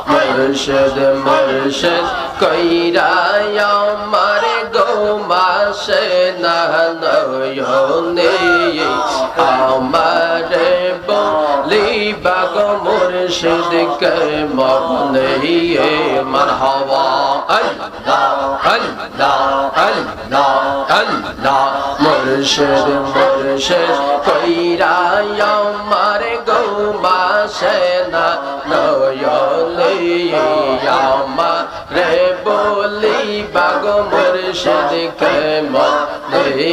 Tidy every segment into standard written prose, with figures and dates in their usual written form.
মুর্শিদ মুর্শিদ কইরা আমার গোমাসে না নয়নে আমার বলিবা গো মুর্শিদ কে মনে মারহাবা আল্লাহ আল্লাহ আল্লাহ আল্লাহ মুর্শিদ মুর্শিদ কইরা আমার গোমাসে না নয়নে আমার বলিবা গো মুর্শিদ কে মনে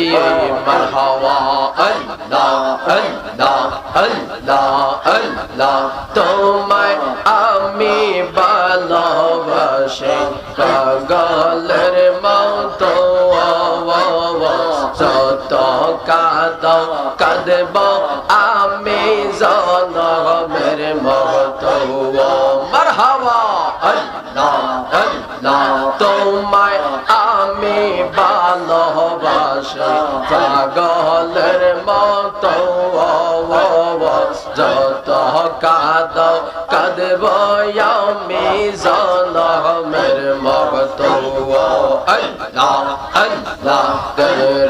মারহাবা আল্লাহ আল্লাহ আল্লাহ আল্লাহ তোমায় আমি ভালোবাসি পাগলের মতো যত কাঁদাও কাঁদব আমি জনমের মতো মারহাবা আল্লাহ আল্লাহ তোমায় আমি ভালোবাসি পাগলের মতো যত কাঁদাও কাঁদব আমি জনমের মতো আল্লাহ আল্লাহ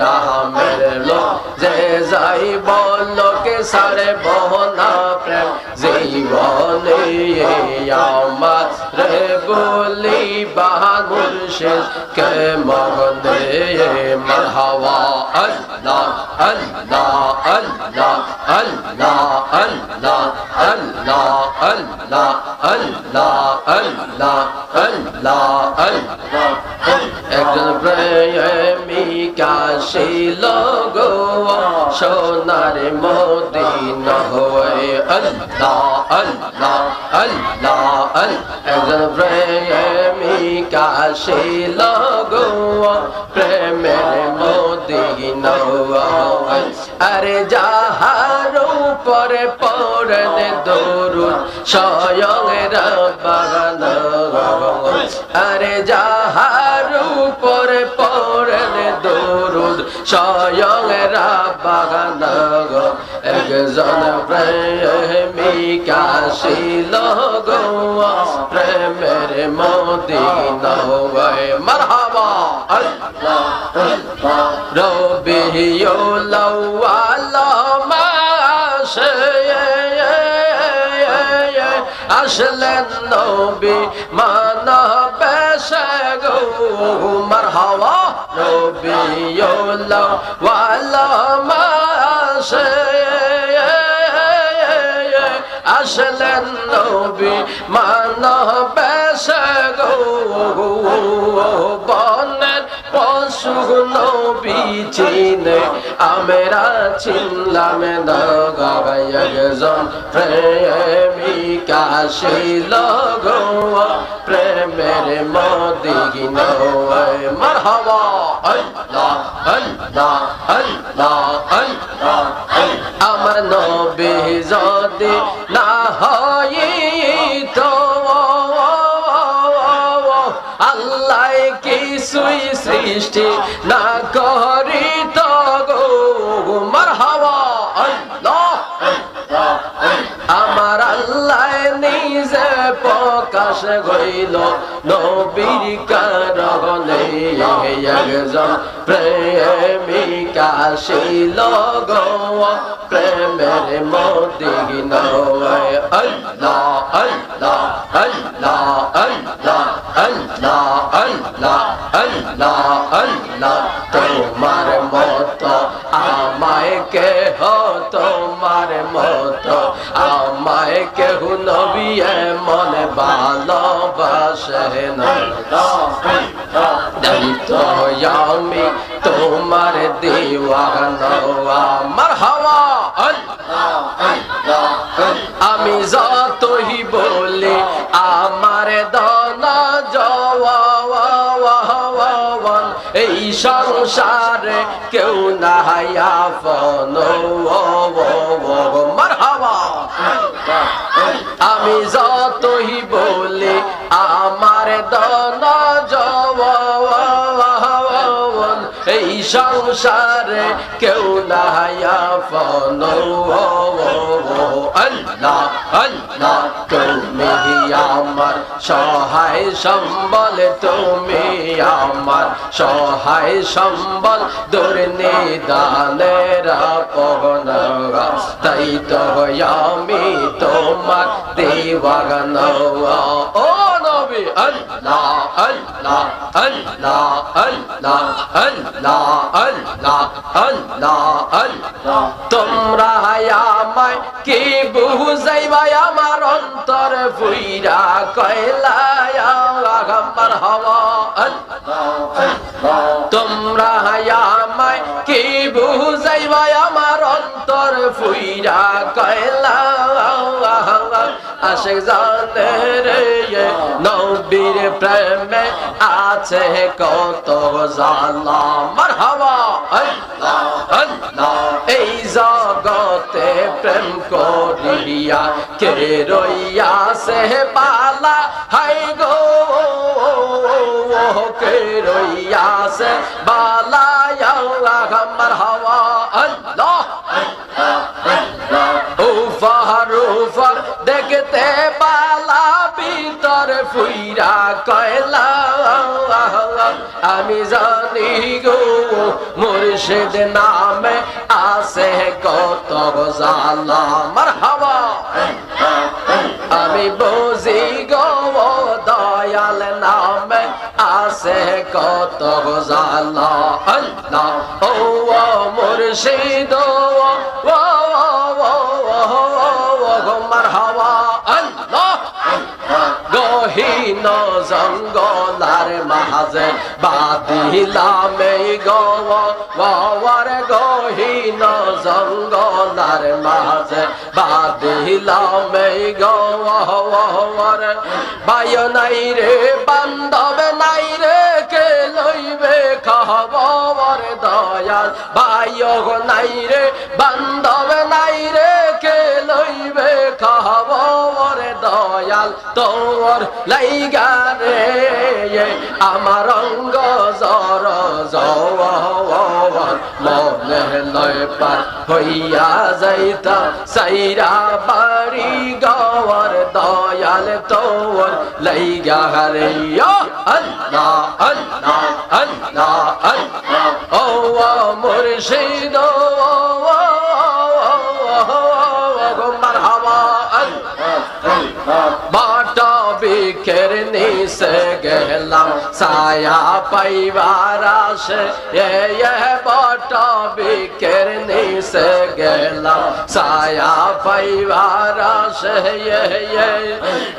রামের লোক যে যাই বলকে সারে বহনা প্রেম জীবনে আমার রে বলি বাহান মুর্শিদ কে মগনে মারহাবা আল্লাহ আল্লাহ আল্লাহ আল্লাহ আল্লাহ আল্লাহ আল্লাহ আল্লাহ আল্লাহ আল্লাহ আল্লাহ একজন প্রেমিকা ছিল গো সোনার মদিনা হয়ে আল্লাহ আল্লাহ আল্লাহ একজন প্রেমিকা ছিল গো প্রেমের মদিনা আরে যাহার উপরে পড়েন দরুদ স্বয়ং রব্বান আরে যাহার উপরে পড়েন দরুদ স্বয়ং রব্বান একজন প্রেমিকা ছিল গো প্রেমের মদিনা মারহাবা আল্লাহ রবিউল আউয়াল মাসে আসলেন নবী মানবেশে গো মারহাবা রবিউল আউয়াল মাসে আসলেন নবী মানবেশে গো বনের পশু নবী চিনে আমরা চিনলাম না একজন প্রেমিকা ছিল গো প্রেমের মদিনা মারহাবা আল্লাহ আল্লাহ আল্লাহ আল্লাহ আমার নবী যদি না হইতো আল্লাহ কিছুই সৃষ্টি না করিত গো মারহাবা আল্লাহ আমার আল্লাহ নিজে প্রকাশ হইল নবীর কারণে একজন প্রেমিকা ছিল গো প্রেমের মদিনা আল্লাহ আল্লাহ আল্লাহ আল্লাহ আল্লাহ আল্লাহ আল্লাহ আল্লাহ তোমার মতো আমায় কেহ তোমার মতো আমায় কেহ নবী এমন ভালোবাসে না তো আমি তোমার দিওয়ানা মারহাবা আমি যতই বলি আমার দনা জওয়ান এই সংসারে কেউ নাই আপন মারহাবা আমি যতই বলি আমার দনা জওয়ান এই সংসারে কেউ নাই আপন আল্লাহ আল্লাহ তুমি আমার সহায় সম্বল তুমি আমার সহায় সম্বল দুর্নিদানের আপনা তাই তো আমি তোমার দিওয়ানা ও নবী আল্লাহ আল্লাহ আল্লাহ আল্লাহ আল্লাহ আল্লাহ আল্লাহ আল্লাহ তোমরা আমায় কি বুঝাইবা আমার অন্তর ফুইরা কয়লা আমার হওয়া তোমরা আমায় কি বুঝাইবা আমার অন্তর ফুইরা কয়লা আশিক জানে রে নবীর প্রেমে আছে কত জালা মারহাবা আল্লাহ আল্লাহ এই জগতে প্রেম করিয়া কে রইয়াছে বালা হাই গো কে রইয়াছে বালা মারহাবা আল্লাহ উফার উফার দেখতে বালা ভিতর ফুইরা কয়লা আমি জানি গো মুর্শিদ নামে আছে কত জালা মারহাবা আমি বুঝি গো দয়াল নামে আছে কত জালা আল্লাহ ও মুর্শিদ মারহাবা আল্লাহ গহীন জঙ্গলার মাঝে বাদিলাম এই গওয়ার গহীন জঙ্গলার মাঝে বাদিলাম এই গওয়ার বায় নাই রে বান্ধব নাই রে কে লইবে খবর দয়াল বায় নাই রে বান্ধব নাই রে কে লইবে খবর দয়াল তোর লাইগা রে আমার অঙ্গ জর জওয়ার মনে লয় পার হইয়া যাইতা সাইরা বাড়ি গাওয়ার দয়াল তোর লাইগা রে আল্লাহ আল্লাহ আল্লাহ আল্লাহ ও মুর্শিদ বাটা বিখের নিসে গেলাম ছায়া পাইবার আসে বাটা বিখের নিসে গেলাম ছায়া পাইবার আসে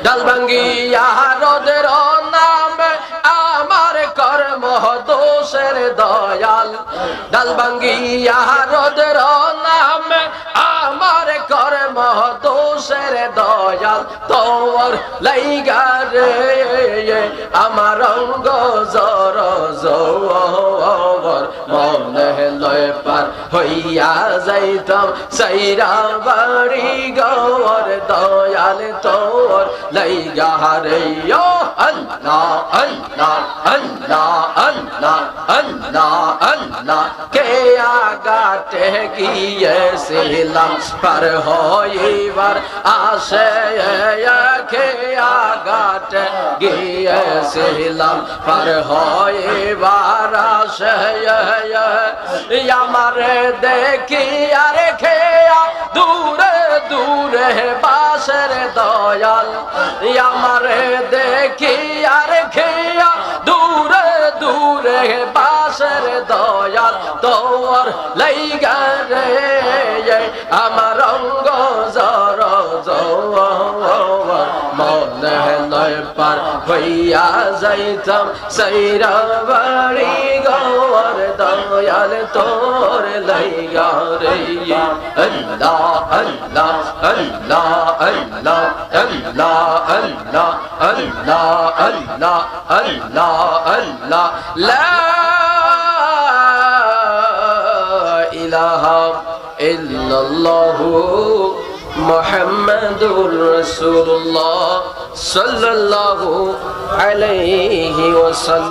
ডাল ভাঙ্গিয়া রোদের নামে আমার কর্ম দোষের দয়াল ডাল ভাঙ্গিয়া রোদের নামে আমার কর্ম দোষের দয়াল তোর লাইগা রে আমার অঙ্গ জর জওয়ার মনে লয় পার হইয়া যাইতাম সাইরা বাড়ি গাওয়ার দয়াল তোর লাইগা রে আল্লাহ আল্লাহ আল্লাহ আল্লাহ আল্লাহ আল্লাহ কে আগাতে গিয়েছিলাম পার হইবার আসে কে আগাতে গিয়েছিলাম পার হইবার আসে আমারে দেখি আর খেয়া দূরে দূরে বাসের দয়াল আমারে দেখি আর খেয়া দূরে দূরে বাসের দয়াল তোর লাইগা রে আমার অঙ্গ জর জওয়ার মনে লয় পার হইয়া যাইতাম সাইরা বাড়ি গাওয়ার দয়াল তোর লাইগা রে আল্লাহ আল্লাহ আল্লাহ আল্লাহ আল্লাহ আল্লাহ আল্লাহ আল্লাহ আল্লাহ আল্লাহ লা ইলাহা ইল্লাল্লাহু মুহাম্মাদুর রাসূলুল্লাহ সাল্লাল্লাহু আলাইহি ওয়াসাল্লাম।